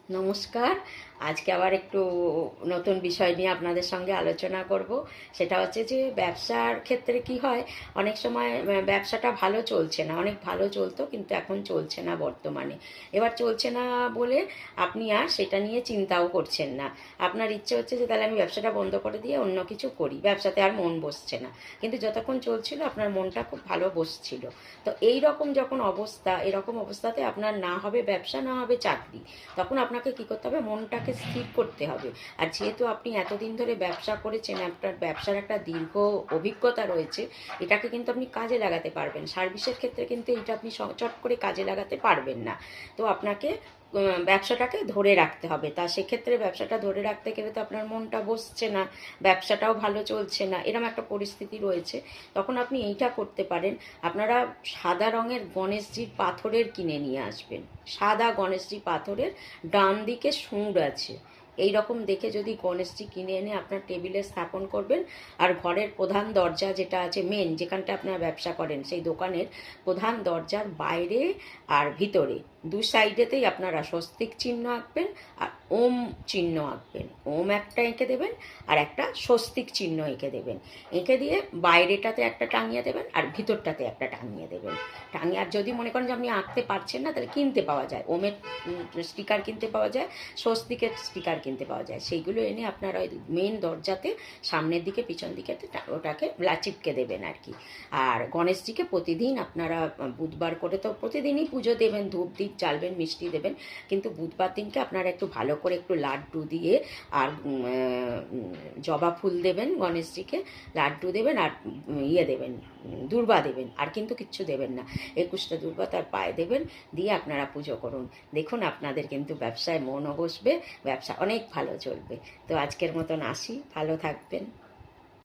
নমস্কার। আজকে আবার একটু নতুন বিষয় নিয়ে আপনাদের সঙ্গে আলোচনা করব। সেটা হচ্ছে যে ব্যবসার ক্ষেত্রে কি হয়, অনেক সময় ব্যবসাটা ভালো চলছে না, অনেক ভালো চলতো কিন্তু এখন চলছে না বর্তমানে। এবার চলছে না বলে আপনি আর সেটা নিয়ে চিন্তাও করছেন না। আপনার ইচ্ছে হচ্ছে যে তাহলে আমি ব্যবসাটা বন্ধ করে দিয়ে অন্য কিছু করি, ব্যবসাতে আর মন বসছে না। কিন্তু যতক্ষণ চলছিল আপনার মনটা খুব ভালো বসছিল। তো এই রকম যখন অবস্থা, এরকম অবস্থাতে আপনার না হবে ব্যবসা, না হবে চাকরি। তখন আপনাকে কী করতে হবে, মনটাকে স্থির করতে হবে। আর যেহেতু আপনি এতদিন ধরে ব্যবসা করেছেন, আপনার ব্যবসার একটা দীর্ঘ অভিজ্ঞতা রয়েছে, এটাকে কিন্তু আপনি কাজে লাগাতে পারবেন। সার্ভিসের ক্ষেত্রে কিন্তু এটা আপনি চট করে কাজে লাগাতে পারবেন না। তো আপনাকে ব্যবসাটাকে ধরে রাখতে হবে। তা সেক্ষেত্রে ব্যবসাটা ধরে রাখতে গেলে তো আপনার মনটা বসছে না, ব্যবসাটাও ভালো চলছে না, এরকম একটা পরিস্থিতি রয়েছে। তখন আপনি এইটা করতে পারেন, আপনারা সাদা রঙের গণেশজির পাথরের কিনে নিয়ে আসবেন। সাদা গণেশজি পাথরের, ডান দিকে সুঁড় আছে, এই রকম দেখে যদি গণেশজি কিনে এনে আপনার টেবিলে স্থাপন করবেন। আর ঘরের প্রধান দরজা যেটা আছে, মেন যেখানটা আপনারা ব্যবসা করেন, সেই দোকানের প্রধান দরজার বাইরে আর ভিতরে দু সাইডেতেই আপনারা স্বস্তিক চিহ্ন আঁকবেন আর ওম চিহ্ন আঁকবেন। ওম একটা এঁকে দেবেন আর একটা স্বস্তিক চিহ্ন এঁকে দেবেন। এঁকে দিয়ে বাইরেটাতে একটা টাঙিয়ে দেবেন আর ভিতরটাতে একটা টাঙিয়ে দেবেন। টাঙিয়ে, আর যদি মনে করেন যে আপনি আঁকতে পারছেন না, তাহলে কিনতে পাওয়া যায়, ওমের স্টিকার কিনতে পাওয়া যায়, স্বস্তিকের স্টিকার কিনতে পাওয়া যায়। সেইগুলো এনে আপনারা ওই মেন দরজাতে সামনের দিকে পিছন দিকে ওটাকে চিপকে দেবেন আর কি। আর গণেশজিকে প্রতিদিন আপনারা বুধবার করে তো প্রতিদিনই পুজো দেবেন, ধূপ দ্বীপ জ্বালবেন, মিষ্টি দেবেন, কিন্তু বুধবার দিনকে আপনারা একটু ভালো করে একটু লাড্ডু দিয়ে আর জবা ফুল দেবেন গণেশজিকে, লাড্ডু দেবেন আর ইয়ে দেবেন, দূর্বা দেবেন, আর কিন্তু কিচ্ছু দেবেন না। 21টা দূর্বা তার পায়ে দেবেন, দিয়ে আপনারা পুজো করুন। দেখুন আপনাদের কিন্তু ব্যবসায় মনও বসবে, ব্যবসা অনেক ভালো চলবে। তো আজকের মতন আসি, ভালো থাকবেন।